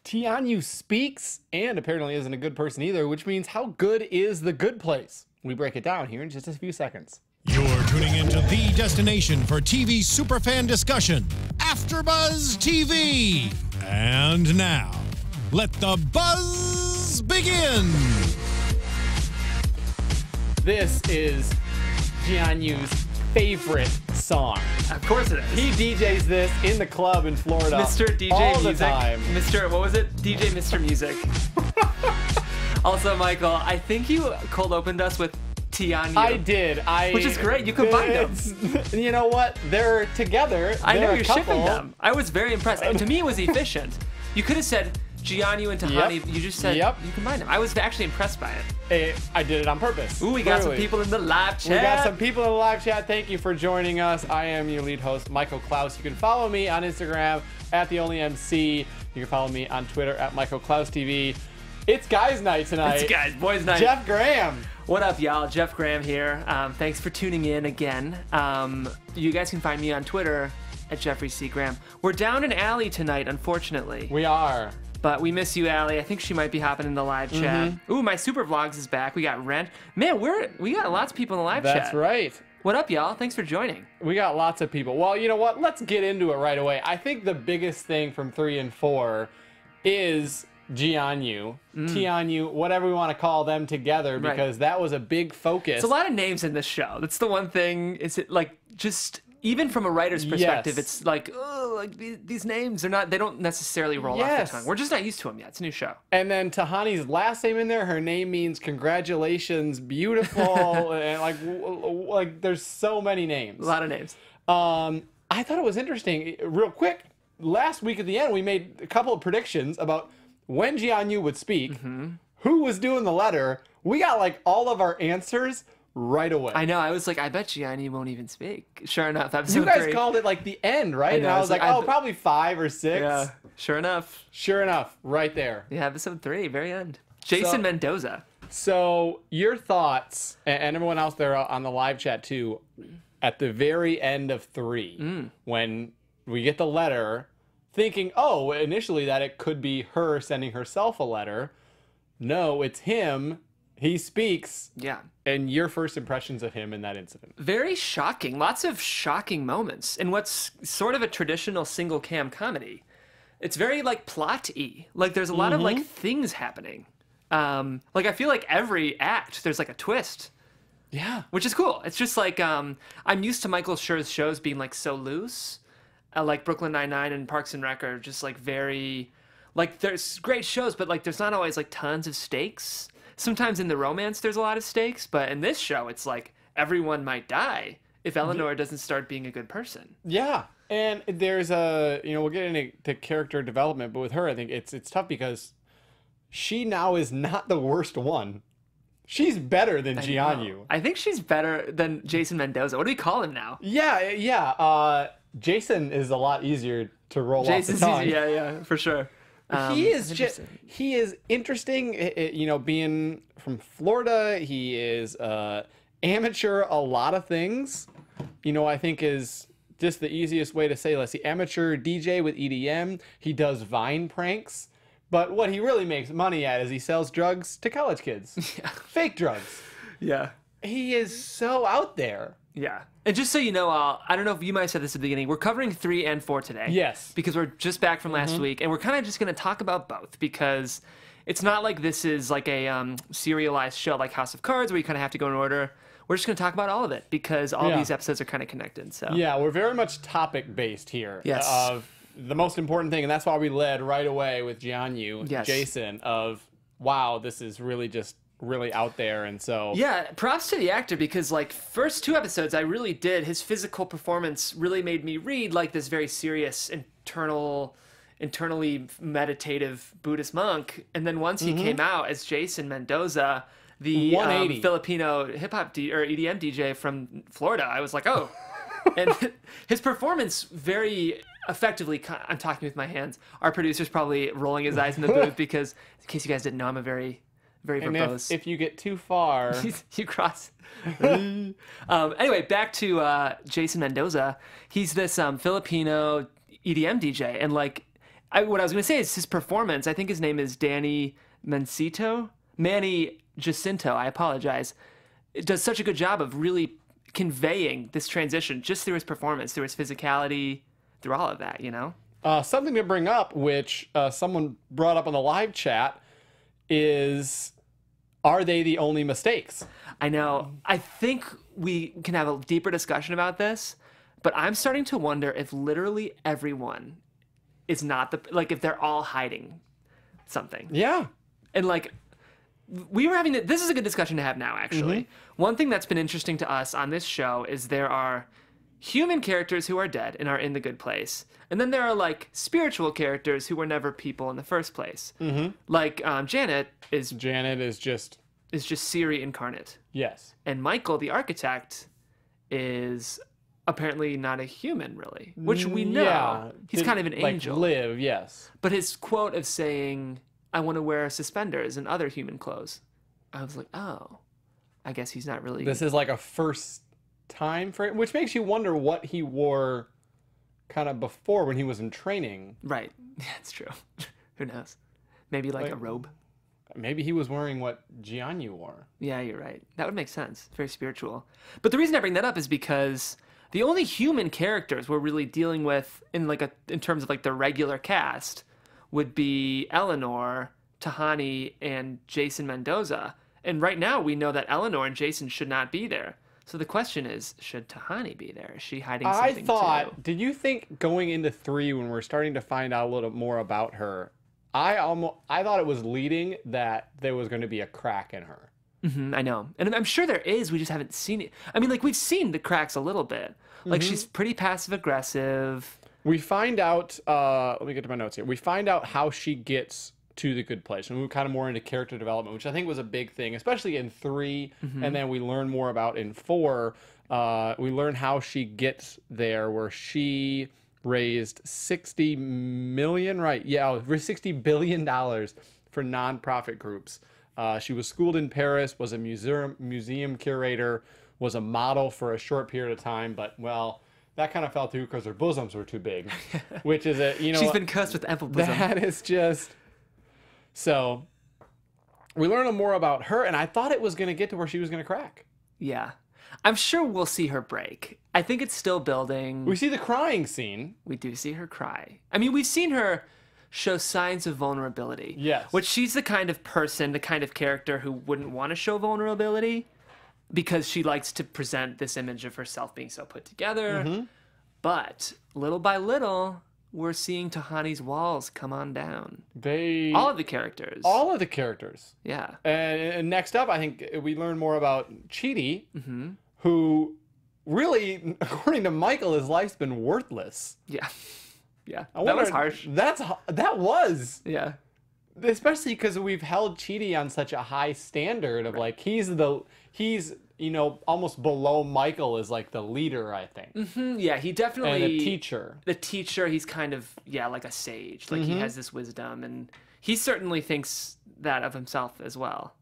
Tehani speaks and apparently isn't a good person either, which means how good is The Good Place? We break it down here in just a few seconds. You're tuning into the destination for TV superfan discussion, AFTERBUZZ TV. And now, let the buzz begin. This is Tehani's favorite song. Of course it is. He DJs this in the club in Florida Mr. DJ all Music. the time. Mr. What was it? DJ Mr. Music. Also, Michael, I think you cold opened us with Tehani. I did. Which is great. You combined them. You know what? They're together. I know They're a you're couple. shipping them. I was very impressed. And to me, it was efficient. You could have said Tehani and Tehani. Yep. You just said Yep. you combined them. I was actually impressed by it. I did it on purpose. Ooh, we got some Clearly. people in the live chat. We got some people in the live chat. Thank you for joining us. I am your lead host, Michael Clouse. You can follow me on Instagram at @TheOnlyMC. You can follow me on Twitter at Michael Clouse TV. It's guys' night tonight. It's guys, boys' night. Jeff Graham. What up, y'all? Jeff Graham here. Thanks for tuning in again. You guys can find me on Twitter at Jeffrey C. Graham. We're down in Allie tonight, unfortunately. We are. But we miss you, Allie. I think she might be hopping in the live chat. Ooh, my super vlogs is back. We got Rent. Man, we got lots of people in the live chat. That's right. What up, y'all? Thanks for joining. We got lots of people. Well, you know what? Let's get into it right away. I think the biggest thing from 3 and 4 is Tehani, whatever we want to call them together, because that was a big focus. It's a lot of names in this show. That's the one thing. Is it like just even from a writer's perspective, Yes. it's like, oh, like these names are not. They don't necessarily roll off the tongue. We're just not used to them yet. It's a new show. And then Tehani's last name in there, her name means congratulations, beautiful, and like there's so many names. A lot of names. I thought it was interesting. Real quick, last week at the end, we made a couple of predictions about when Tehani would speak, who was doing the letter. We got like all of our answers right away. I know. I was like, I bet Tehani won't even speak. Sure enough, episode You guys 3. called it like the end, right? know, And I was like, oh, probably 5 or 6. Yeah. Sure enough. Sure enough, right there. Yeah, episode 3, very end. Jason Mendoza. So your thoughts, and everyone else there on the live chat too, at the very end of 3, when we get the letter, thinking, oh, initially that it could be her sending herself a letter. No, it's him. He speaks. Yeah. And your first impressions of him in that incident. Very shocking. Lots of shocking moments in what's sort of a traditional single cam comedy. It's very like plot-y. Like there's a lot of like things happening. Like I feel like every act there's like a twist. Yeah. Which is cool. It's just like I'm used to Michael Schur's shows being like so loose. Like Brooklyn Nine-Nine and Parks and Rec are just like very like there's great shows, but like there's not always like tons of stakes. Sometimes in the romance there's a lot of stakes, but in this show it's like everyone might die if Eleanor doesn't start being a good person. Yeah. And there's we'll get into character development, but with her, I think it's tough because she now is not the worst one. She's better than Tehani. I think she's better than Jason Mendoza. What do we call him now? Yeah. Jason is a lot easier to roll off the tongue. Yeah, for sure. He is interesting. Being from Florida, he is amateur a lot of things. I think is just the easiest way to say. Let's see, amateur DJ with EDM. He does Vine pranks, but what he really makes money at is he sells drugs to college kids. Yeah. Fake drugs. Yeah. He is so out there. Yeah. And just so you know, I don't know if you might have said this at the beginning, we're covering 3 and 4 today. Yes. Because we're just back from last week, and we're kind of just going to talk about both, because it's not like this is like a serialized show like House of Cards where you kind of have to go in order. We're just going to talk about all of it, because all these episodes are kind of connected. So yeah, we're very much topic-based here. Yes. Of the most important thing, and that's why we led right away with Tehani, Yes. Jason, of, wow, this is really just really out there. And so yeah, props to the actor, because like first 2 episodes I really did, his physical performance really made me read like this very serious internally meditative Buddhist monk, and then once he came out as Jason Mendoza, the 180. Filipino hip-hop or EDM DJ from Florida, I was like, oh. And his performance very effectively, I'm talking with my hands, our producer's probably rolling his eyes in the booth, because in case you guys didn't know, I'm a very verbose. If you get too far, you cross. Anyway, back to Jason Mendoza. He's this Filipino EDM DJ, and like what I was going to say is his performance. I think his name is Manny Jacinto. I apologize. It does such a good job of really conveying this transition just through his performance, through his physicality, through all of that, you know? Something to bring up, which someone brought up on the live chat, is, are they the only mistakes? I know. I think we can have a deeper discussion about this, but I'm starting to wonder if literally everyone is not if they're all hiding something. Yeah. And we were having this is a good discussion to have now, actually. One thing that's been interesting to us on this show is there are human characters who are dead and are in the good place. And then there are spiritual characters who were never people in the first place. Janet is just Siri incarnate. Yes. And Michael, the architect, is apparently not a human, really, which we know. Yeah. He's kind of an angel. Live, yes. But his quote of saying, "I want to wear suspenders and other human clothes," I was like, oh, I guess he's not really. This is a first time for it, which makes you wonder what he wore kind of before when he was in training. Right. Yeah, it's true. Who knows? Maybe a robe. Maybe he was wearing what Gianni wore. Yeah, you're right. That would make sense. Very spiritual. But the reason I bring that up is because the only human characters we're really dealing with in terms of the regular cast would be Eleanor, Tehani, and Jason Mendoza. And right now we know that Eleanor and Jason should not be there. So the question is, should Tehani be there? Is she hiding something too? Did you think going into 3 when we're starting to find out a little more about her, I thought it was leading that there was going to be a crack in her. I know. And I'm sure there is. We just haven't seen it. I mean, we've seen the cracks a little bit. She's pretty passive aggressive. We find out, let me get to my notes here. We find out how she gets to the good place. And we were kind of more into character development, which I think was a big thing, especially in 3. And then we learn more about in 4. We learn how she gets there, where she raised $60 million, right? Yeah, $60 billion for nonprofit groups. She was schooled in Paris, was a museum curator, was a model for a short period of time, but that kind of fell through because her bosoms were too big, which is she's been cussed with ample bosom. That is just. So we learn more about her, and I thought it was going to get to where she was going to crack. Yeah. I'm sure we'll see her break. I think it's still building. We see the crying scene. We do see her cry. I mean, we've seen her show signs of vulnerability. Yes. Which she's the kind of person, the kind of character who wouldn't want to show vulnerability because she likes to present this image of herself being so put together. But little by little, we're seeing Tehani's walls come on down. All of the characters. All of the characters. Yeah. And next up, I think we learn more about Chidi, who really, according to Michael, his life's been worthless. Yeah. Yeah. That was harsh. That was. Yeah. Especially because we've held Chidi on such a high standard of he's almost below Michael as the leader, I think. Yeah, he definitely. And a teacher. The teacher, he's kind of like a sage. He has this wisdom, and he certainly thinks that of himself as well.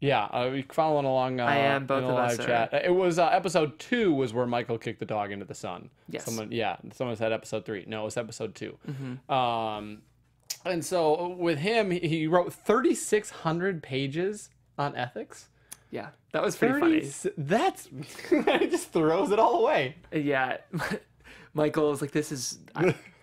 Yeah, we following along. I am both in the of live us. Chat. It was episode 2 was where Michael kicked the dog into the sun. Yes. Someone said episode 3. No, it was episode 2. And so with him, he wrote 3,600 pages on ethics. Yeah, that was pretty funny. That's he just throws it all away. Yeah, Michael is this is.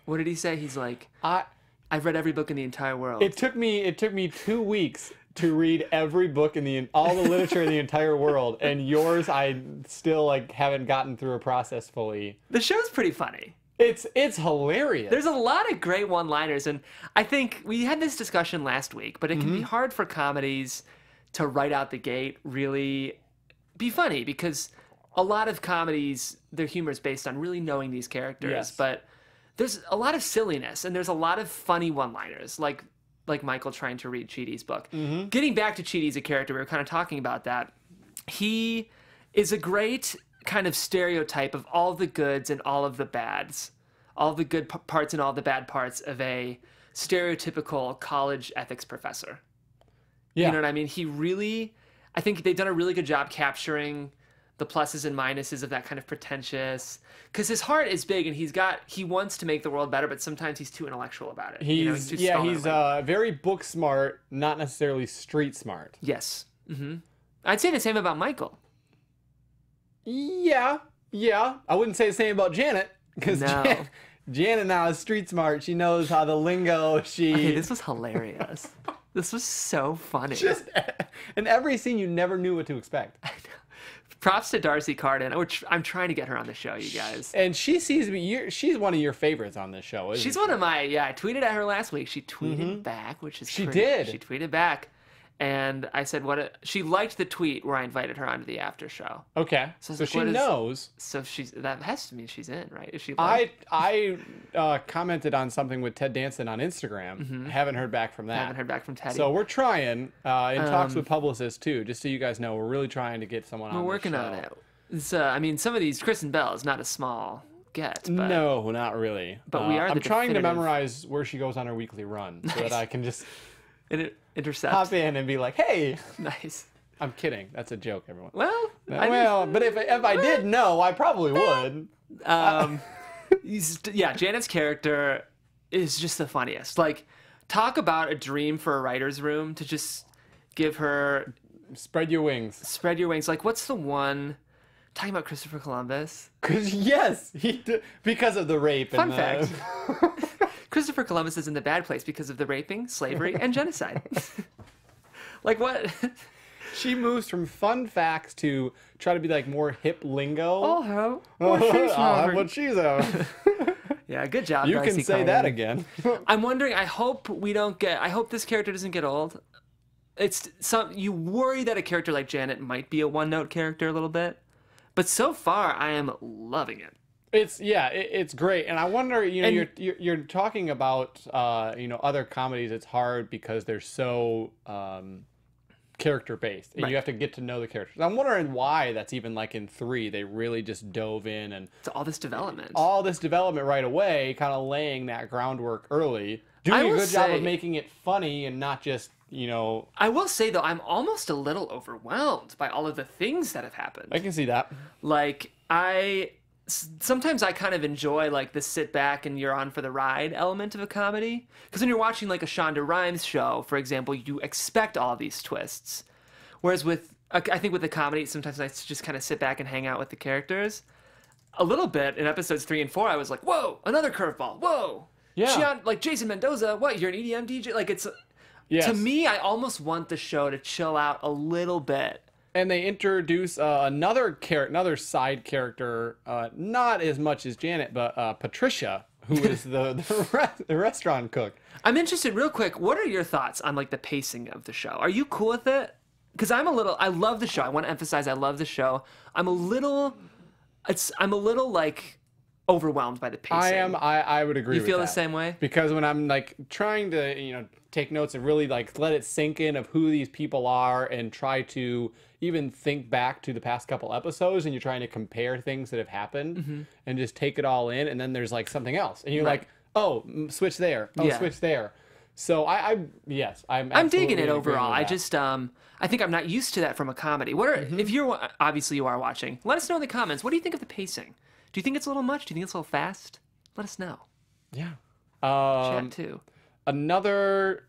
What did he say? He's like, I've read every book in the entire world. It took me 2 weeks to read every book in all the literature in the entire world, and yours I still haven't gotten through a process fully. The show's pretty funny. It's hilarious. There's a lot of great one-liners, and I think we had this discussion last week, but it can be hard for comedies to right out the gate really be funny, because a lot of comedies, their humor is based on really knowing these characters. Yes. But there's a lot of silliness, and there's a lot of funny one-liners, like Michael trying to read Chidi's book. Getting back to Chidi as a character, we were kind of talking about that. He is a great kind of stereotype of all the goods and all of the bads, all the good parts and all the bad parts of a stereotypical college ethics professor. Yeah. You know what I mean? I think they've done a really good job capturing the pluses and minuses of that kind of pretentious, because his heart is big and he wants to make the world better, but sometimes he's too intellectual about it. He's too he's very book smart, not necessarily street smart. Yes. I'd say the same about Michael. Yeah. I wouldn't say the same about Janet, because Janet now is street smart. She knows how the lingo. Okay, this was hilarious. This was so funny. Just in every scene, you never knew what to expect. I know. Props to Darcy Carden, which I'm trying to get her on the show, you guys. And she sees me. She's one of your favorites on this show, isn't she? She's one of my. Yeah, I tweeted at her last week. She tweeted back, which is she pretty, did. She tweeted back, and I said she liked the tweet where I invited her onto the after show. Okay, so she knows. So that has to mean she's in, right? Is she? I commented on something with Ted Danson on Instagram. Haven't heard back from that. Haven't heard back from Teddy. So we're trying in talks with publicists too, just so you guys know, we're really trying to get someone on. We're working on it. It's, I mean, some of these, Kristen Bell is not a small get. But, no, not really. But we are. I'm trying to memorize where she goes on her weekly run, so that I can just intercept, hop in and be like, "Hey." Nice. I'm kidding. That's a joke, everyone. Well, but if I did know, I probably would. Janet's character is just the funniest. Like, talk about a dream for a writer's room to just give her spread your wings. Spread your wings. Like, what's the one talking about Christopher Columbus? Yes, because of the rape. Fun fact. Christopher Columbus is in the bad place because of the raping, slavery, and genocide. Like, what? She moves from fun facts to try to be like more hip lingo. I'll have what she's having. Yeah, good job. You can say that again. I'm wondering. I hope this character doesn't get old. You worry that a character like Janet might be a one-note character a little bit, but so far I am loving it. It's great, and I wonder, you're talking about other comedies. It's hard because they're so character based, and you have to get to know the characters. I'm wondering why that's even like in 3, they really just dove in and all this development right away, kind of laying that groundwork early, doing a good job of making it funny and not just. I will say, though, I'm almost a little overwhelmed by all of the things that have happened. I can see that. Like, sometimes I kind of enjoy, like, the sit back and you're on for the ride element of a comedy. Because when you're watching, like, a Shonda Rhimes show, for example, you expect all these twists. Whereas I think with the comedy, sometimes I just kind of sit back and hang out with the characters. A little bit in episodes 3 and 4, I was like, whoa, another curveball, whoa. Yeah. Like, Jason Mendoza, what, you're an EDM DJ? Like, it's... Yes. To me, I almost want the show to chill out a little bit. And they introduce another side character, not as much as Janet, but Patricia, who is the restaurant cook. I'm interested, real quick, what are your thoughts on like the pacing of the show? Are you cool with it? Because I love the show. I want to emphasize I love the show. I'm a little like overwhelmed by the pacing. I would agree with that. You feel the same way? Because when I'm like trying to, take notes and really like let it sink in of who these people are and try to even think back to the past couple episodes, and you're trying to compare things that have happened and just take it all in, and then there's like something else and you're like, oh, switch there. Switch there. So I'm digging it overall. I just I think I'm not used to that from a comedy. If you're obviously you are watching, let us know in the comments. What do you think of the pacing? Do you think it's a little much? Do you think it's a little fast? Let us know. Yeah. Chat too. Another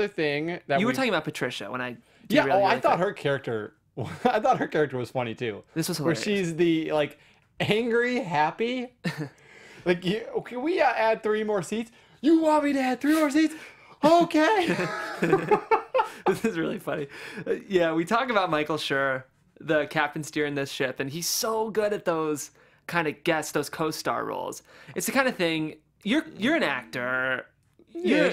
thing that you were talking about Patricia when I I thought her character was funny too. This was hilarious. Where she's the like angry happy. Like, can we add 3 more seats? You want me to add 3 more seats? Okay. This is really funny. Yeah, we talk about Michael Schur, the captain steering this ship, and he's so good at those kind of those co-star roles. It's the kind of thing you're an actor. You're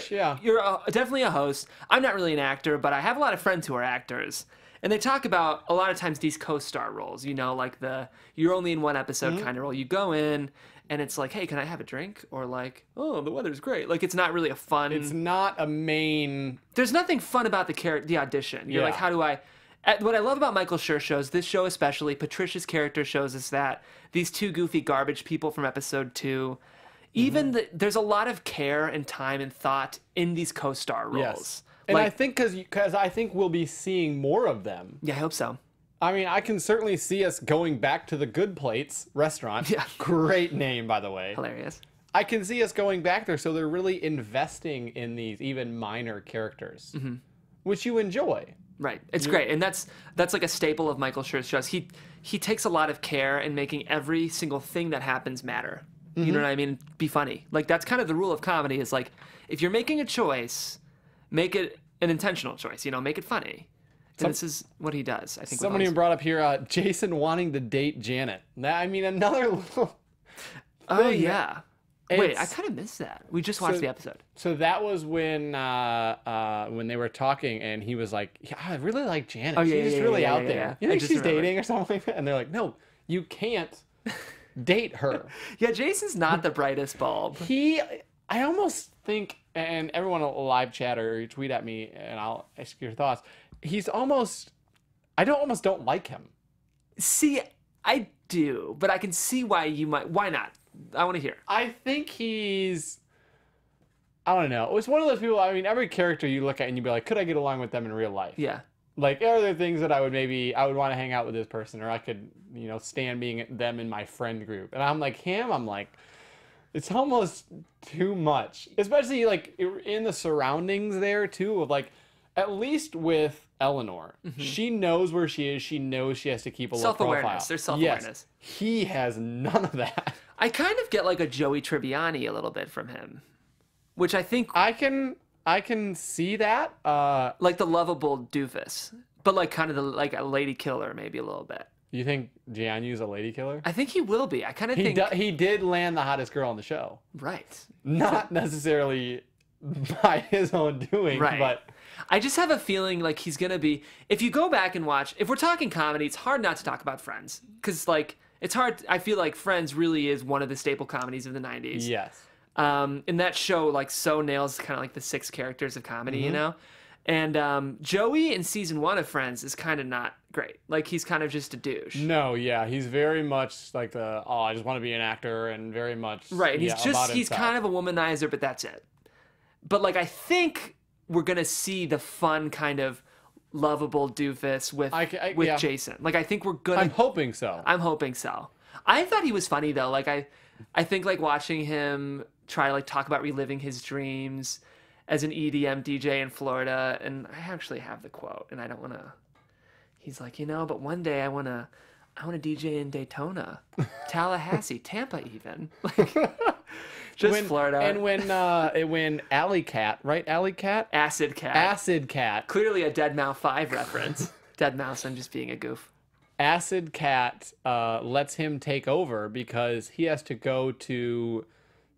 definitely a host. I'm not really an actor, but I have a lot of friends who are actors. And they talk about a lot of times these co-star roles, like you're only in one episode kind of role. You go in and it's like, hey, can I have a drink? Or like, oh, the weather's great. Like, it's not really a fun. It's not a main. There's nothing fun about the audition. You're like, how do I. What I love about Michael Schur shows, this show especially, Patricia's character shows us that these 2 goofy garbage people from episode 2. Even there's a lot of care and time and thought in these co-star roles. Yes. And I think because I think we'll be seeing more of them. Yeah, I hope so. I mean, I can certainly see us going back to the Good Plates restaurant. Yeah. Great name, by the way. Hilarious. I can see us going back there, so they're really investing in these even minor characters, which you enjoy. Right. It's great. And that's like a staple of Michael Schur's shows. He takes a lot of care in making every single thing that happens matter. You know what I mean? Be funny. Like, that's kind of the rule of comedy is like, if you're making a choice, make it an intentional choice, you know, make it funny. And this is what he does, I think. Someone even brought up here, Jason wanting to date Janet. I mean, another little... Oh, yeah. Wait, I kind of missed that. We just watched the episode. So that was when they were talking, and he was like, yeah, I really like Janet. Oh, She's just really out there. Yeah. You think she's dating or something like that? And they're like, no, you can't date her. Yeah, Jason's not the brightest bulb. I almost think, and everyone will live chat or tweet at me, and I'll ask your thoughts. He's almost, I almost don't like him. See, I do, but I can see why you might. Why not? I want to hear. I think he's, I don't know. It's one of those people, I mean, every character you look at and you'd be like, could I get along with them in real life? Yeah. Like, are there things that I would want to hang out with this person, or I could, you know, stand being them in my friend group. And I'm like, I'm like, it's almost too much. Especially, like, in the surroundings there, too, of, like, at least with Eleanor. She knows where she is. She knows she has to keep a low profile. Self-awareness. There's self-awareness. Yes, he has none of that. I kind of get, like, a Joey Tribbiani a little bit from him, which I think... I can see that. Like the lovable doofus, but, like, kind of like a lady killer maybe a little bit. You think Jianyu's a lady killer? I think he will be. I kind of think... He did land the hottest girl on the show. Right. Not necessarily by his own doing, right. But... I just have a feeling like he's going to be... If you go back and watch... If we're talking comedy, it's hard not to talk about Friends. Because, like, it's hard... I feel like Friends really is one of the staple comedies of the 90s. Yes. And that show, like, so nails kind of like the 6 characters of comedy, you know? And Joey in season 1 of Friends is kind of not great. Like, he's kind of just a douche. No, yeah, he's very much like I just want to be an actor, and very much right. Yeah, he's kind of a womanizer, but that's it. But, like, I think we're gonna see the fun kind of lovable doofus with yeah. Jason. Like, I think we're gonna. I'm hoping so. I'm hoping so. I thought he was funny though. Like, I think, like, watching him try to, like, talk about reliving his dreams as an EDM DJ in Florida, and I actually have the quote, and I don't want to. He's like, you know, but one day I want to DJ in Daytona, Tallahassee, Tampa, even. Like, just Florida. And when Alley Cat, right? Alley Cat? Acid Cat. Clearly a Dead Mouse 5 reference. Dead Mouse, I'm just being a goof. Acid Cat lets him take over because he has to go to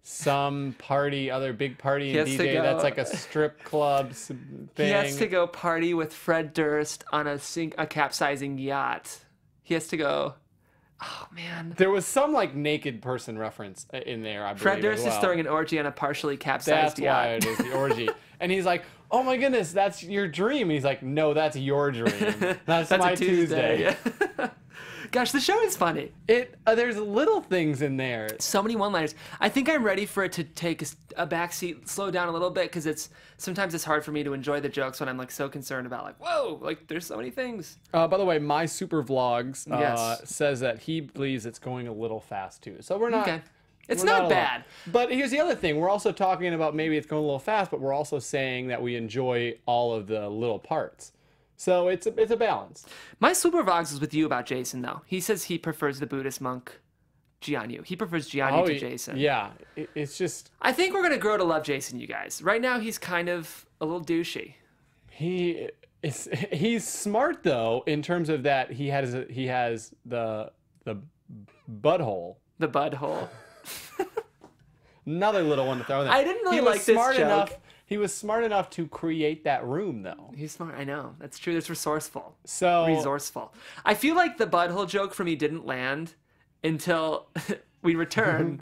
some other big party in DJ that's like a strip club thing. He has to go party with Fred Durst on a capsizing yacht. He has to go. Oh, man. There was some, like, naked person reference in there, I believe. Fred Durst is throwing an orgy on a partially capsized yacht. That's why it is the orgy. And he's like, oh, my goodness, that's your dream. And he's like, no, that's your dream. That's my Tuesday. Yeah. Gosh, the show is funny. There's little things in there. So many one-liners. I think I'm ready for it to take a backseat, slow down a little bit, because sometimes it's hard for me to enjoy the jokes when I'm, like, so concerned about, like, whoa, like, there's so many things. By the way, My Super Vlogs says that he believes it's going a little fast too. So we're not. Okay. It's not bad. But here's the other thing: we're also talking about maybe it's going a little fast, but we're also saying that we enjoy all of the little parts. So it's a balance. My Super Vlogs is with you about Jason, though. He says he prefers the Buddhist monk, Jianyu. He prefers Jianyu to Jason. Yeah, it's just... I think we're going to grow to love Jason, you guys. Right now, he's kind of a little douchey. He's smart, though, in terms of that he has the butthole. The butthole. Another little one to throw in there. I didn't really like this joke. He was smart enough to create that room, though. He's smart. I know. That's true. That's resourceful. Resourceful. I feel like the butthole joke for me didn't land until we return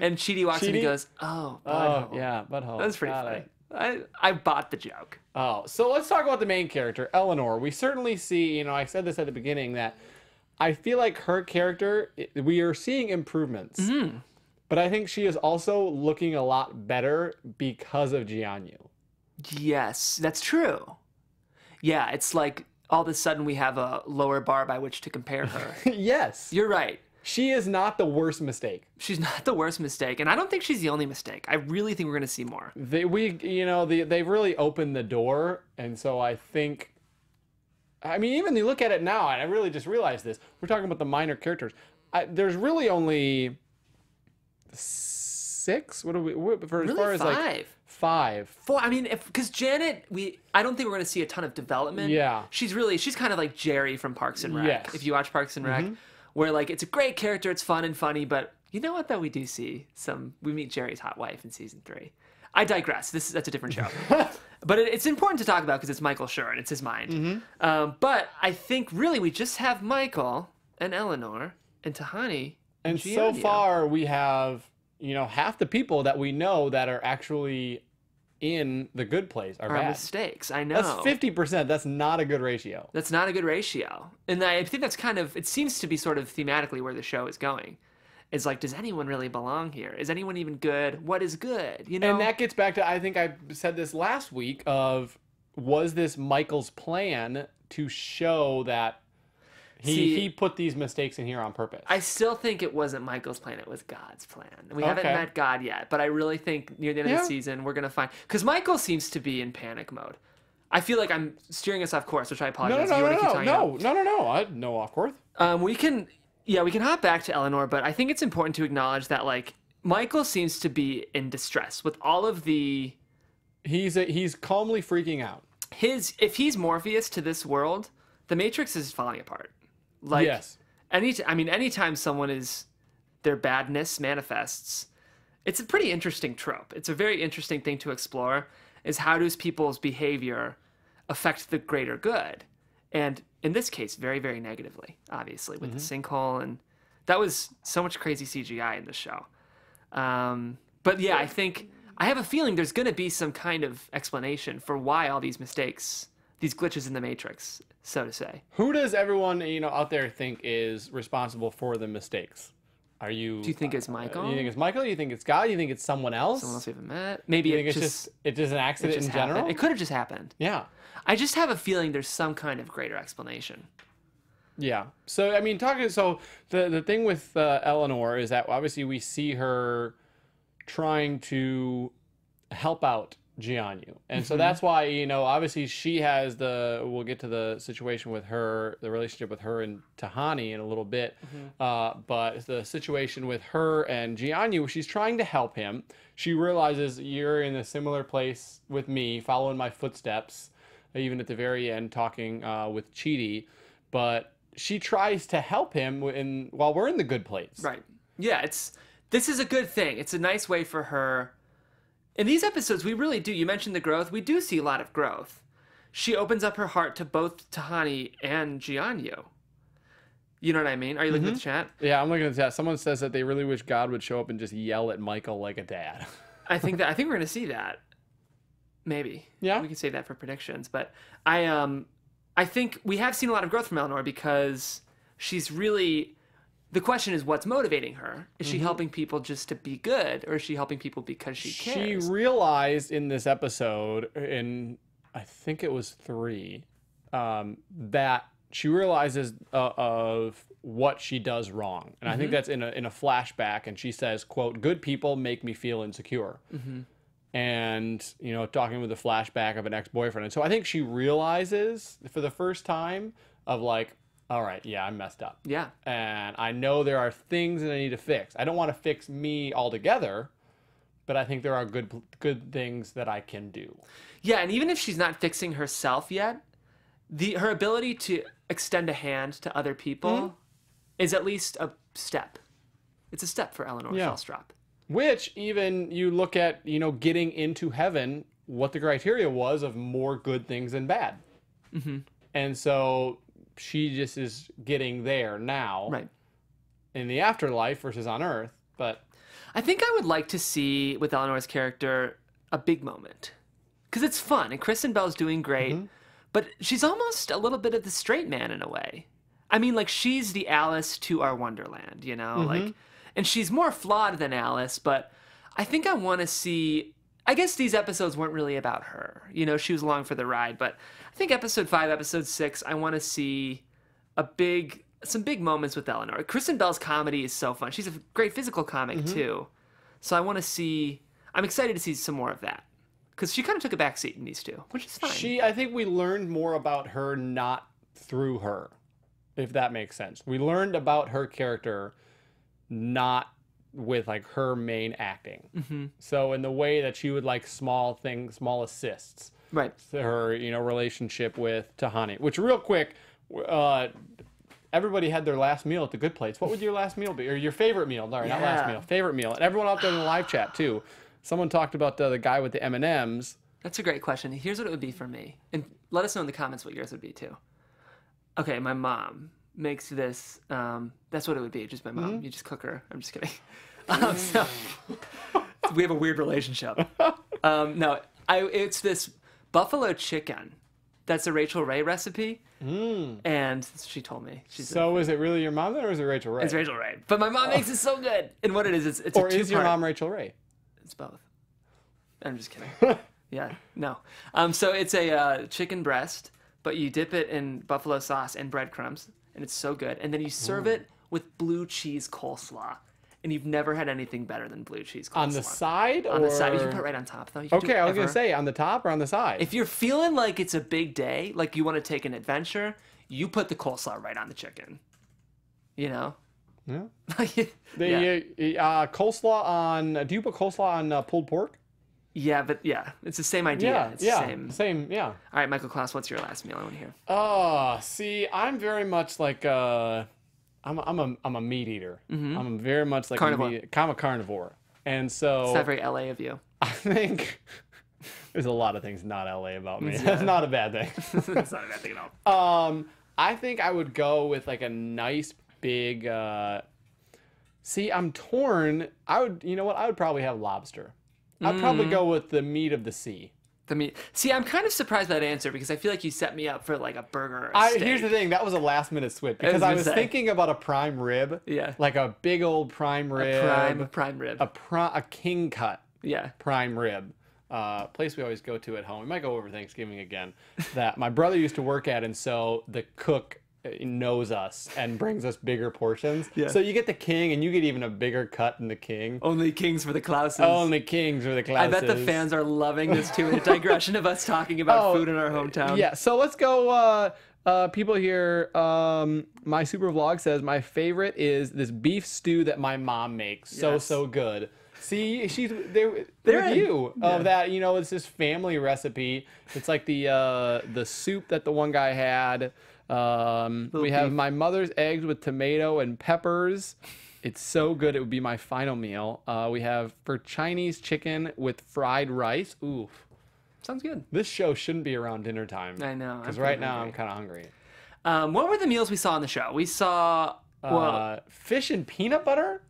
and Chidi walks in and goes, oh, butthole. Oh, yeah, butthole. That's pretty funny. I bought the joke. Oh, so let's talk about the main character, Eleanor. We certainly see, I said this at the beginning, that I feel like her character, we are seeing improvements. Mm-hmm. But I think she is also looking a lot better because of Jianyu. Yes, that's true. Yeah, it's like all of a sudden we have a lower bar by which to compare her. Yes. You're right. She is not the worst mistake. She's not the worst mistake, and I don't think she's the only mistake. I really think we're going to see more. They've really opened the door, and so I think, I mean, even you look at it now, and I really just realized this. We're talking about the minor characters. There's really only 6. What are we? For as far as 5. like 5. 4. I mean, because Janet, I don't think we're going to see a ton of development. Yeah. She's kind of like Jerry from Parks and Rec. Yes. If you watch Parks and Rec, where like it's a great character, it's fun and funny, but you know what? Though we do see we meet Jerry's hot wife in season 3. I digress. That's a different show. But it's important to talk about because it's Michael Schur and it's his mind. But I think really we just have Michael and Eleanor and Tehani And so Gianni. far we have, half the people that we know that are actually in the good place are bad. Mistakes. I know. That's 50%. That's not a good ratio. That's not a good ratio. And I think that's it seems to be sort of thematically where the show is going. It's like, does anyone really belong here? Is anyone even good? What is good? And that gets back to, I think I said this last week, was this Michael's plan to show that he put these mistakes in here on purpose? I still think it wasn't Michael's plan. It was God's plan. We haven't met God yet, but I really think near the end of the season, we're going to find... Because Michael seems to be in panic mode. I feel like I'm steering us off course, which I apologize. No, off course. We can hop back to Eleanor, but I think it's important to acknowledge that, like, Michael seems to be in distress with all of the... He's calmly freaking out. If he's Morpheus to this world, the Matrix is falling apart. Like, yes. Anytime their badness manifests, it's a pretty interesting trope. It's a very interesting thing to explore, is how does people's behavior affect the greater good? And in this case, very, very negatively, obviously, with the sinkhole. And that was so much crazy CGI in this show. But yeah, I have a feeling there's going to be some kind of explanation for why all these mistakes, these glitches in the Matrix, so to say. Who does everyone out there think is responsible for the mistakes? Do you think it's Michael? You think it's Michael? You think it's God? You think it's someone else? Someone else we haven't met? Maybe it's just an accident in general? Happened. It could have just happened. Yeah. I just have a feeling there's some kind of greater explanation. Yeah. So, the thing with Eleanor is that obviously we see her trying to help out Gianni. And so that's why, obviously she has we'll get to the situation with her, the relationship with her and Tehani in a little bit. But the situation with her and Gianni, she's trying to help him. She realizes you're in a similar place with me, following my footsteps, even at the very end, talking with Chidi. But she tries to help him while we're in the good place. Right. Yeah, this is a good thing. It's a nice way for her. In these episodes, we really do. You mentioned the growth. We do see a lot of growth. She opens up her heart to both Tehani and Gianni. You know what I mean? Are you looking at the chat? Yeah, I'm looking at the chat. Someone says that they really wish God would show up and just yell at Michael like a dad. I think we're going to see that. Maybe. Yeah. We can say that for predictions. But I think we have seen a lot of growth from Eleanor because she's really... The question is, what's motivating her? Is she helping people just to be good, or is she helping people because she cares? She realized in this episode, I think it was 3, that she realizes of what she does wrong. And I think that's in a flashback, and she says, quote, "Good people make me feel insecure." And, talking with a flashback of an ex-boyfriend. And so I think she realizes for the first time of like, all right, yeah, I messed up. Yeah. And I know there are things that I need to fix. I don't want to fix me altogether, but I think there are good things that I can do. Yeah, and even if she's not fixing herself yet, her ability to extend a hand to other people is at least a step. It's a step for Eleanor Shellstrop. Which even you look at, getting into heaven, what the criteria was of more good things than bad. And so... she just is getting there now, right, in the afterlife versus on Earth. But I think I would like to see with Eleanor's character a big moment, because it's fun and Kristen Bell's doing great, but she's almost a little bit of the straight man in a way. I mean, like, she's the Alice to our Wonderland, like, and she's more flawed than Alice. But I think I want to see. I guess these episodes weren't really about her. You know, she was along for the ride. But I think episode 5, episode 6, I want to see some big moments with Eleanor. Kristen Bell's comedy is so fun. She's a great physical comic too. So I'm excited to see some more of that. Because she kind of took a backseat in these two, which is fine. I think we learned more about her not through her, if that makes sense. We learned about her character not with like her main acting. So in the way that she would like small things, small assists. Right. Her, relationship with Tehani, which real quick, everybody had their last meal at the Good Place. What would your last meal be? Or your favorite meal? Sorry, not last meal. Favorite meal. And everyone out there in the live chat too. Someone talked about the guy with the M&Ms. That's a great question. Here's what it would be for me. And let us know in the comments what yours would be too. Okay, my mom makes this. That's what it would be. Just my mom. You just cook her. I'm just kidding. So we have a weird relationship. No, it's this buffalo chicken. That's a Rachel Ray recipe. And she told me. So is it really your mom then, or is it Rachel Ray? It's Rachel Ray. But my mom makes it so good. And what it is, it's or a two-part. Is your mom Rachel Ray? It's both. I'm just kidding. Yeah, no. So it's a chicken breast, but you dip it in buffalo sauce and breadcrumbs, and it's so good. And then you serve it with blue cheese coleslaw. And you've never had anything better than blue cheese coleslaw. On the side? On the side. You can put it right on top, though. Okay, I was going to say, on the top or on the side? If you're feeling like it's a big day, like you want to take an adventure, you put the coleslaw right on the chicken. You know? Yeah. Coleslaw on... Do you put coleslaw on pulled pork? Yeah, but it's the same idea. Yeah, it's the same, yeah. All right, Michael Clouse, what's your last meal? I want to hear. See, I'm very much like... I'm a meat eater. I'm very much like carnivore. I'm a carnivore, and so it's not very LA of you. I think there's a lot of things not LA about me. That's not a bad thing. That's not a bad thing at all. I think I would go with like a nice big. See, I'm torn. I would. You know what? I would probably have lobster. I'd probably go with the meat of the sea. See, I'm kind of surprised by that answer because I feel like you set me up for like a burger or a steak. Here's the thing. That was a last minute switch because I was thinking about a prime rib. Yeah. Like a big old prime rib. A prime rib. A king cut. Yeah. Prime rib. Place we always go to at home. We might go over Thanksgiving again. That my brother used to work at, and so the cook knows us and brings us bigger portions. Yeah. So you get the king, and you get even a bigger cut than the king. Only kings for the Clouses. Only kings for the Clouses. I bet the fans are loving this too. A digression of us talking about food in our hometown. Yeah. So let's go. People here. My super vlog says my favorite is this beef stew that my mom makes. So good. See, she's there with you of that. You know, it's this family recipe. It's like the soup that the one guy had. We have my mother's eggs with tomato and peppers. It's so good. It would be my final meal. We have for Chinese chicken with fried rice. Ooh, sounds good. This show shouldn't be around dinner time. I know. Because right now I'm kind of hungry. What were the meals we saw on the show? We saw fish and peanut butter.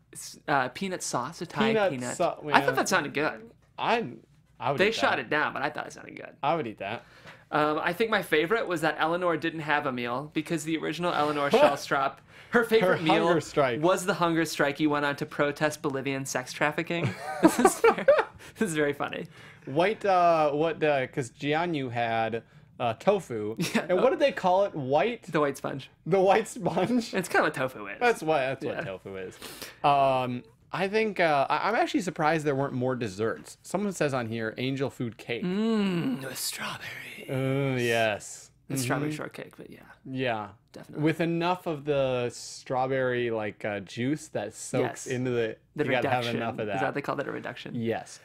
Peanut sauce, Thai peanut. Yeah. I thought that sounded good. I would. They eat shot that. it down, but I thought it sounded good. I would eat that. I think my favorite was that Eleanor didn't have a meal because the original Eleanor Shellstrop, her favorite meal was the hunger strike. You went on to protest Bolivian sex trafficking. This is very funny. Because Jianyu had tofu. Yeah, and what did they call it? The white sponge. The white sponge? It's kind of what tofu is. That's what tofu is. I think I'm actually surprised there weren't more desserts. Someone says on here, angel food cake. With strawberry. Yes. It's strawberry shortcake, but yeah. Yeah. Definitely. With enough of the strawberry juice that soaks into the you reduction. Gotta have enough of that. Is that what they call that, a reduction? Yes.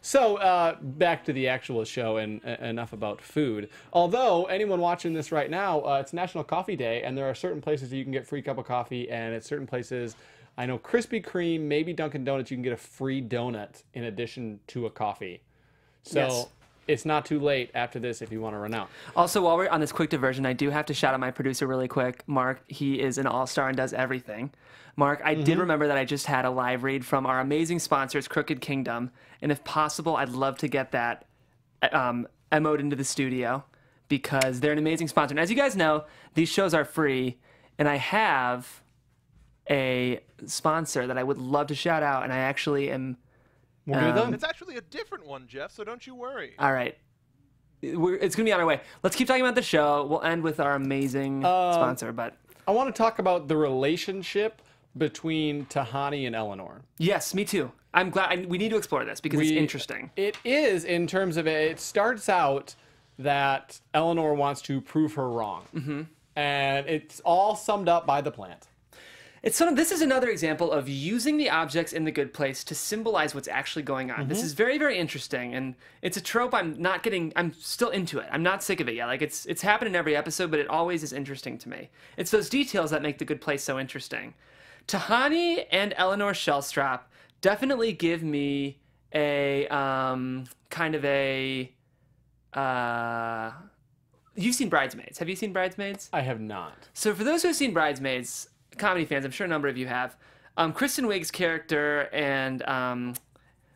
So back to the actual show and enough about food. Although anyone watching this right now, it's National Coffee Day, and there are certain places you can get free cup of coffee, and at certain places, I know Krispy Kreme, maybe Dunkin' Donuts, you can get a free donut in addition to a coffee. So it's not too late after this if you want to run out. Also, while we're on this quick diversion, I do have to shout out my producer really quick, Mark. He is an all-star and does everything. Mark, I did remember that I just had a live read from our amazing sponsors, Crooked Kingdom, and if possible, I'd love to get that emote into the studio because they're an amazing sponsor. And as you guys know, these shows are free, and I have a sponsor that I would love to shout out, and I actually am We'll do them. It's actually a different one, Jeff, so don't you worry. All right. It's going to be on our way. Let's keep talking about the show. We'll end with our amazing sponsor, but... I want to talk about the relationship between Tehani and Elinor. Yes, me too. I'm glad. We need to explore this because it's interesting. It is, in terms of it starts out that Elinor wants to prove her wrong. Mm-hmm. And it's all summed up by the plant. This is another example of using the objects in The Good Place to symbolize what's actually going on. Mm-hmm. This is very, very interesting, and it's a trope I'm still into it. I'm not sick of it yet. Like, it's happened in every episode, but it always is interesting to me. It's those details that make The Good Place so interesting. Tehani and Eleanor Shellstrop definitely give me a kind of a... You've seen Bridesmaids. Have you seen Bridesmaids? I have not. So for those who have seen Bridesmaids, comedy fans, I'm sure a number of you have, Kristen Wiig's character and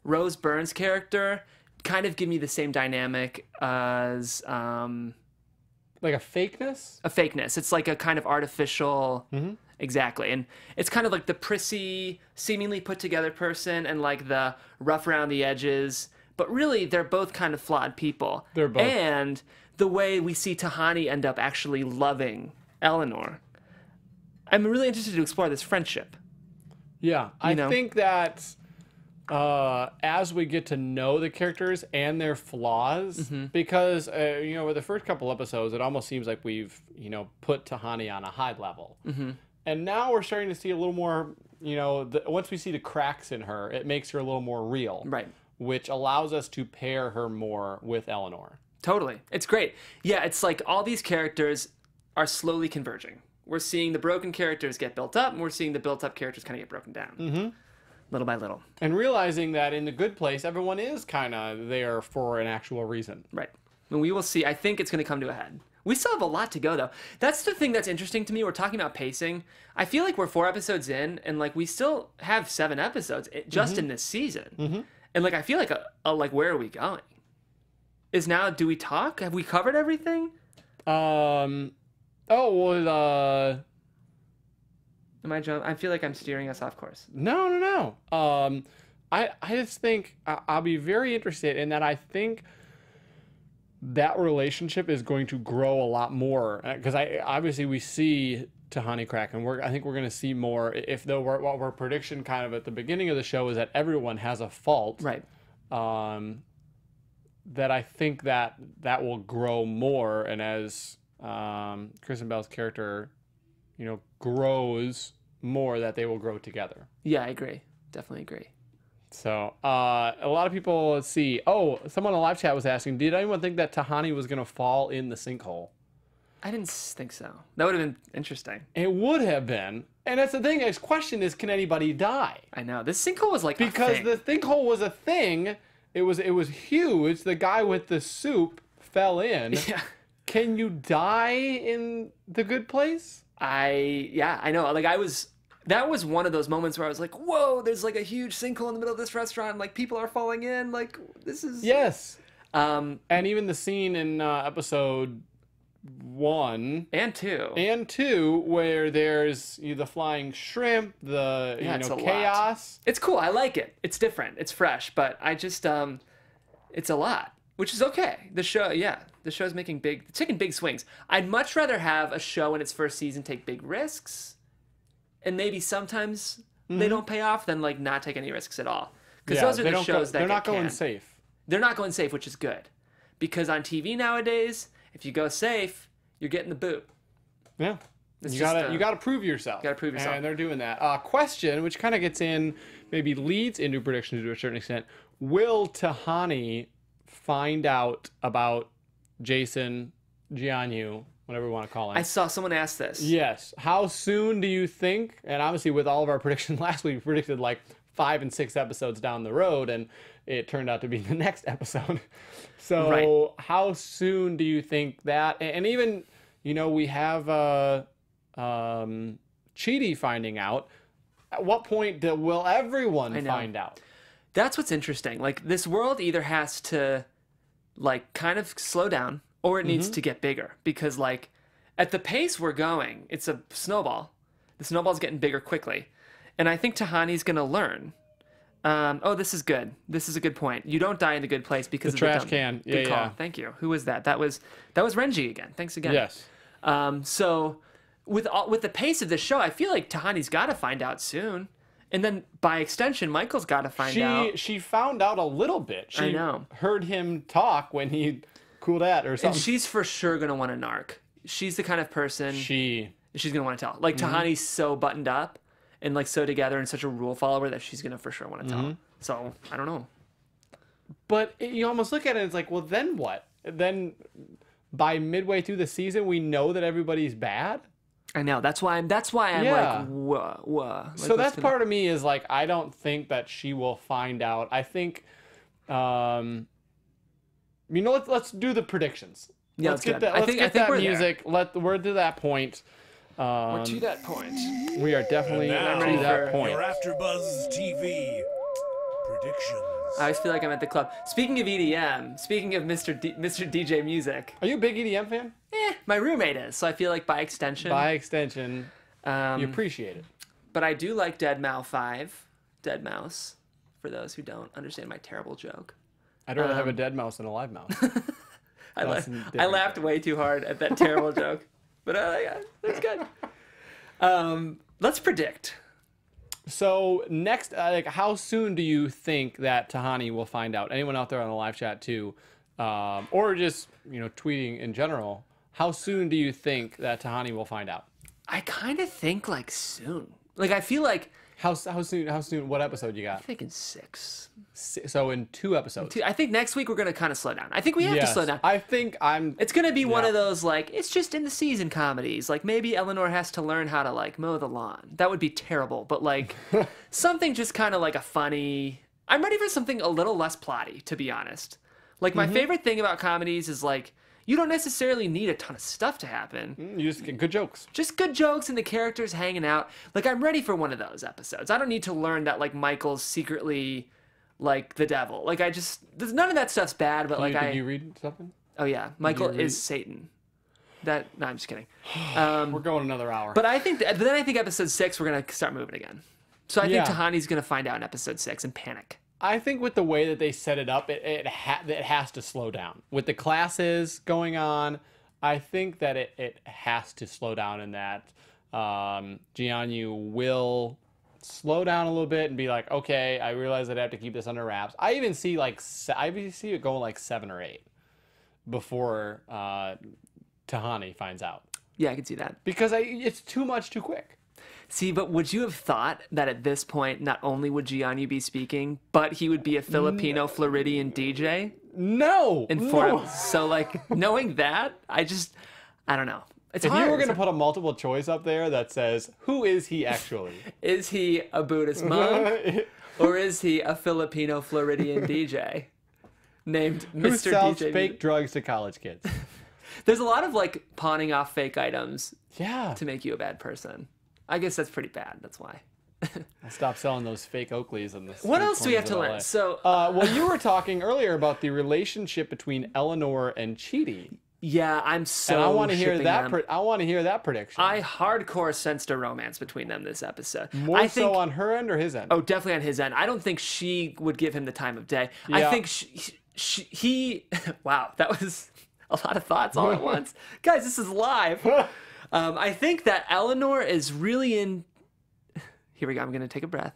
Rose Byrne's character kind of give me the same dynamic as... like a fakeness? A fakeness. It's like a kind of artificial... Mm-hmm. Exactly. And it's kind of like the prissy, seemingly put together person and like the rough around the edges. But really, they're both kind of flawed people. They're both. And the way we see Tehani end up actually loving Elinor. I'm really interested to explore this friendship. Yeah. I think that as we get to know the characters and their flaws, mm-hmm. because, with the first couple episodes, it almost seems like we've, put Tehani on a high level. Mm-hmm. And now we're starting to see a little more, once we see the cracks in her, it makes her a little more real. Right. Which allows us to pair her more with Elinor. Totally. It's great. Yeah, it's like all these characters are slowly converging. We're seeing the broken characters get built up, and we're seeing the built-up characters kind of get broken down. Mm-hmm. Little by little. And realizing that in The Good Place, everyone is kind of there for an actual reason. Right. And we will see. I think it's going to come to a head. We still have a lot to go, though. That's the thing that's interesting to me. We're talking about pacing. I feel like we're 4 episodes in, and like we still have 7 episodes just in this season. Mm-hmm. And like I feel like like where are we going? Do we talk? Have we covered everything? Am I jumping? I feel like I'm steering us off course. No. I just think I'll be very interested in that. I think that relationship is going to grow a lot more because obviously we see Tehani crack, and I think we're going to see more. If though what our prediction kind of at the beginning of the show is that everyone has a fault, right? That I think that will grow more, and as Kristen Bell's character, grows more, that they will grow together. Yeah, I agree. Definitely agree. So, a lot of people, let's see. Oh, someone in the live chat was asking, did anyone think that Tehani was going to fall in the sinkhole? I didn't think so. That would have been interesting. It would have been. And that's the thing. His question is, can anybody die? I know. This sinkhole was like because the sinkhole was a thing. It was huge. The guy with the soup fell in. Yeah. Can you die in The Good Place? I know. Like that was one of those moments where I was like, whoa, there's like a huge sinkhole in the middle of this restaurant. Like people are falling in. Like this is... Yes. And even the scene in episode 1 and 2 where there's the flying shrimp, the chaos. It's cool. I like it. It's different. It's fresh, but I just it's a lot, which is okay. The show's taking big swings. I'd much rather have a show in its first season take big risks, and maybe sometimes they don't pay off, than like not take any risks at all. Because those are the shows that they're not going safe. They're not going safe, which is good. Because on TV nowadays, if you go safe, you're getting the boot. Yeah. You gotta prove yourself. Gotta prove yourself. And they're doing that. Question, which kind of leads into prediction to a certain extent. Will Tehani find out about Jason, Jianyu, whatever we want to call him? I saw someone ask this. Yes. How soon do you think? And obviously with all of our predictions last week, we predicted like 5 and 6 episodes down the road, and it turned out to be the next episode. So How soon do you think that? And even, we have Chidi finding out. At what point will everyone find out? That's what's interesting. Like, this world either has to, like, kind of slow down, or it needs to get bigger. Because, like, at the pace we're going, it's a snowball. The snowball's getting bigger quickly. And I think Tehani's going to learn Oh, this is good. This is a good point. You don't die in the good place because The of trash the can. Good call. Yeah. Thank you. Who was that? That was Renji again. Thanks again. Yes. So with the pace of this show, I feel like Tahani's got to find out soon, and then by extension, Michael's got to find out. She found out a little bit. She I know. heard him talk when he cooled at or something. And she's for sure gonna want to narc. She's the kind of person she's gonna want to tell. Like Tahani's so buttoned up and like so together and such a rule follower that she's gonna for sure want to tell. So I don't know. But you almost look at it and it's like, well, then what? Then by midway through the season, we know that everybody's bad. I know. That's why I'm like, whoa. Like, so that's part of me is like, I don't think that she will find out. I think, let's do the predictions. Yeah, let's get good. that. I Let's think get that we're music. We're to that point. We're to that point. We are definitely Now, to that point. Your AfterBuzz TV predictions. I always feel like I'm at the club. Speaking of EDM, speaking of Mr. DJ Music. Are you a big EDM fan? My roommate is, so I feel like by extension. You appreciate it. But I do like Deadmau 5, Dead Mouse, for those who don't understand my terrible joke. I'd rather have a dead mouse than a live mouse. I laughed way too hard at that terrible joke, but that's good. Let's predict. So next, how soon do you think that Tehani will find out? Anyone out there on the live chat too, or just tweeting in general? How soon do you think that Tehani will find out? I kind of think like soon. Like I feel like how soon? What episode you got? I'm thinking 6. So in 2 episodes. I think next week we're gonna kind of slow down. I think we have to slow down. I think It's gonna be one of those like it's just in the season comedies. Like maybe Eleanor has to learn how to like mow the lawn. That would be terrible. But like something just kind of like a funny. I'm ready for something a little less plotty, to be honest. Like my favorite thing about comedies is like you don't necessarily need a ton of stuff to happen. You just get good jokes. Just good jokes and the characters hanging out. Like I'm ready for one of those episodes. I don't need to learn that like Michael's secretly like the devil. Like none of that stuff's bad, but like Did you read something? Oh yeah, Michael is Satan. No, I'm just kidding. We're going another hour. But I think then I think episode 6 we're gonna start moving again. So I think Yeah. Tahani's gonna find out in episode 6 and panic. I think with the way that they set it up, it has to slow down. With the classes going on, I think that it has to slow down in that Jianyu will slow down a little bit and be like, okay, I realize that I have to keep this under wraps. I even see it going like 7 or 8 before Tehani finds out. Yeah, I can see that. Because it's too much too quick. See, but would you have thought that at this point, not only would Jianyu be speaking, but he would be a Filipino Floridian DJ? No! So, like, knowing that, I don't know. It's If hard. you were going to put a multiple choice up there that says, who is he actually? Is he a Buddhist monk? Or is he a Filipino Floridian DJ named Mr. Who sells DJ? fake drugs to college kids? There's a lot of, like, pawning off fake items Yeah. to make you a bad person. I guess that's pretty bad. That's why. I'll stop selling those fake Oakleys on the What street else do we have corners to of learn? LA. So, well, you were talking earlier about the relationship between Eleanor and Chidi. yeah, I'm so. And I want to hear shipping that. them. I want to hear that prediction. I hardcore sensed a romance between them this episode. More I so think, on her end or his end? Oh, definitely on his end. I don't think she would give him the time of day. I Yeah. think he. Wow, that was a lot of thoughts all at once, guys. This is live. I think that Eleanor is really in. Here we go. I'm gonna take a breath.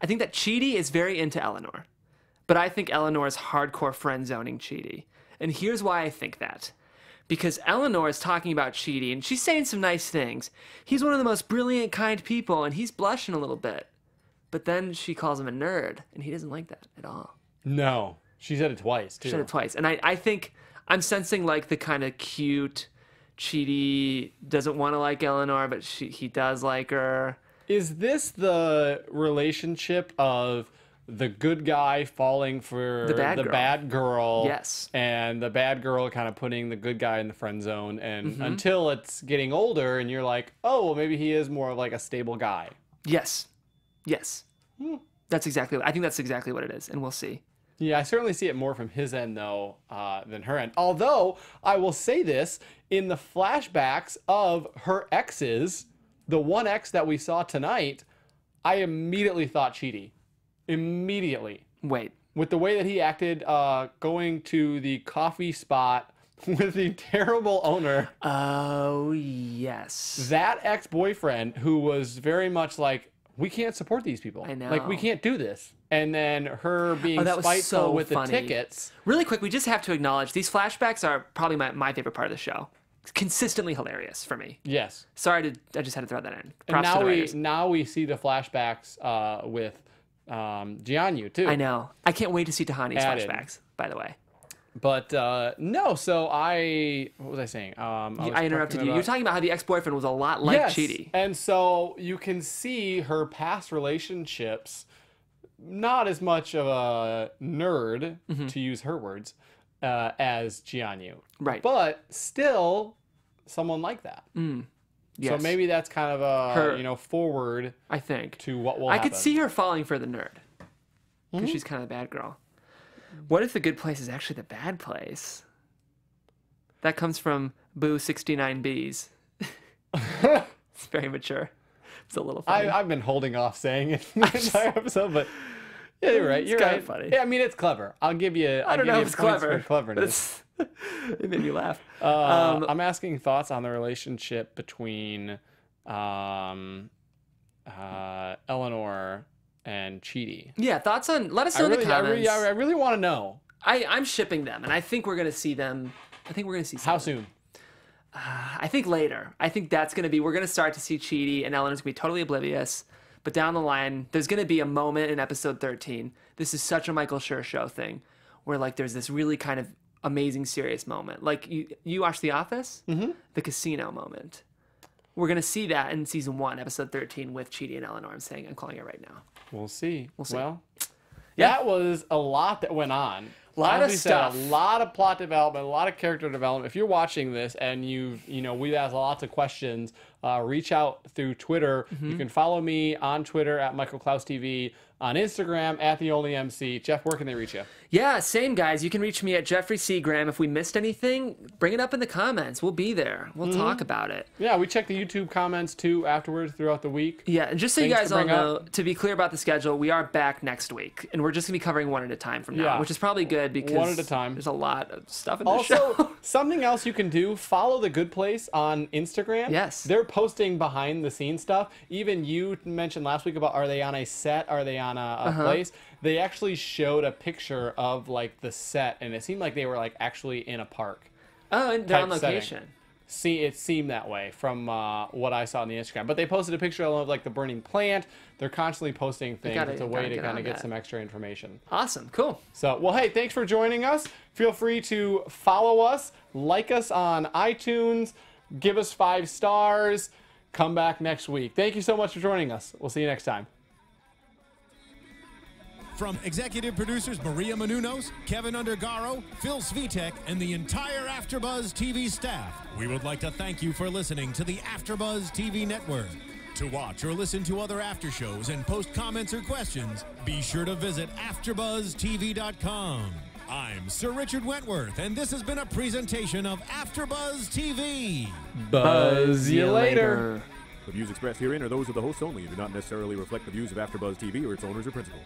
I think that Chidi is very into Eleanor, but I think Eleanor is hardcore friend zoning Chidi. And here's why I think that. Because Eleanor is talking about Chidi, and she's saying some nice things. He's one of the most brilliant, kind people, and he's blushing a little bit. But then she calls him a nerd, and he doesn't like that at all. No. She said it twice, too. She said it twice. And I think I'm sensing, like, the kind of cute Chidi doesn't want to like Eleanor, but he does like her. Is this the relationship of the good guy falling for The bad girl. Yes. And the bad girl kind of putting the good guy in the friend zone, and Mm-hmm. until it's getting older and you're like, oh, well, maybe he is more of like a stable guy. Yes. Yes. I think that's exactly what it is, and we'll see. Yeah, I certainly see it more from his end, though, than her end. Although, I will say this, in the flashbacks of her exes, the one ex that we saw tonight, I immediately thought Chidi. Immediately. Wait. With the way that he acted going to the coffee spot with the terrible owner. Oh, yes. That ex-boyfriend who was very much like, we can't support these people. I know. Like, we can't do this. And then her being that was spiteful so with funny. the tickets. Really quick, we just have to acknowledge these flashbacks are probably my favorite part of the show. It's consistently hilarious for me. Yes. Sorry, I just had to throw that in. And Props to the writers. now we see the flashbacks with Jianyu, too. I know. I can't wait to see Tehani's Added. flashbacks, by the way. But no, so what was I saying? I interrupted you. You're talking about how the ex-boyfriend was a lot like Chidi. And so you can see her past relationships, not as much of a nerd, to use her words, as Jianyu. Right. But still someone like that. Yes. So maybe that's kind of a forward, I think, to what will happen. I could see her falling for the nerd. Because she's kind of the bad girl. What if the good place is actually the bad place? That comes from Boo 69Bs. It's very mature. It's a little funny. I've been holding off saying it the entire episode, but yeah, you're right. You're right. Funny. Yeah, I mean, it's clever. I'll give you. I don't know if it's clever. For cleverness. It made me laugh. I'm asking thoughts on the relationship between Eleanor and Chidi. Yeah, thoughts on. Let us know in the comments. I really want to know. I'm shipping them, and I think we're gonna see them. I think we're gonna see. How soon? I think later. I think that's gonna be. We're gonna start to see Chidi, and Eleanor's gonna be totally oblivious. But down the line, there's gonna be a moment in episode 13. This is such a Michael Schur show thing, where like there's this really kind of amazing serious moment. Like you watch The Office, the casino moment. We're gonna see that in season 1, episode 13, with Chidi and Eleanor. I'm calling it right now. We'll see. We'll see. Well, Yeah. that was a lot that went on. A lot of As we said, stuff. a lot of plot development, a lot of character development. If you're watching this and we've asked lots of questions, reach out through Twitter. You can follow me on Twitter at Michael Clouse TV, on Instagram at The Only MC. Jeff, where can they reach you? Yeah, same guys. You can reach me at Jeffrey Seagram. If we missed anything, bring it up in the comments. We'll be there. We'll talk about it. Yeah, we check the YouTube comments too afterwards throughout the week. Yeah, and just so you Things guys to all bring know, up. to be clear about the schedule, we are back next week, and we're just gonna be covering one at a time from now, Yeah. which is probably good because One at a time. There's a lot of stuff in the Also, show. something else you can do, follow The Good Place on Instagram. Yes. They're posting behind the scenes stuff. Even you mentioned last week about, are they on a set? Are they on a place? They actually showed a picture of like the set, and it seemed like they were like actually in a park. Oh, and they're on type setting. location. See, it seemed that way from what I saw on the Instagram. But they posted a picture of like the burning plant. They're constantly posting things. It's a way to kind of get some extra information. Awesome, cool. So, well, hey, thanks for joining us. Feel free to follow us, like us on iTunes, give us 5 stars. Come back next week. Thank you so much for joining us. We'll see you next time. From executive producers Maria Menounos, Kevin Undergaro, Phil Svitek, and the entire AfterBuzz TV staff, we would like to thank you for listening to the AfterBuzz TV network. To watch or listen to other after shows and post comments or questions, be sure to visit AfterBuzzTV.com. I'm Sir Richard Wentworth, and this has been a presentation of AfterBuzz TV. Buzz you later. The views expressed herein are those of the hosts only and do not necessarily reflect the views of AfterBuzz TV or its owners or principals.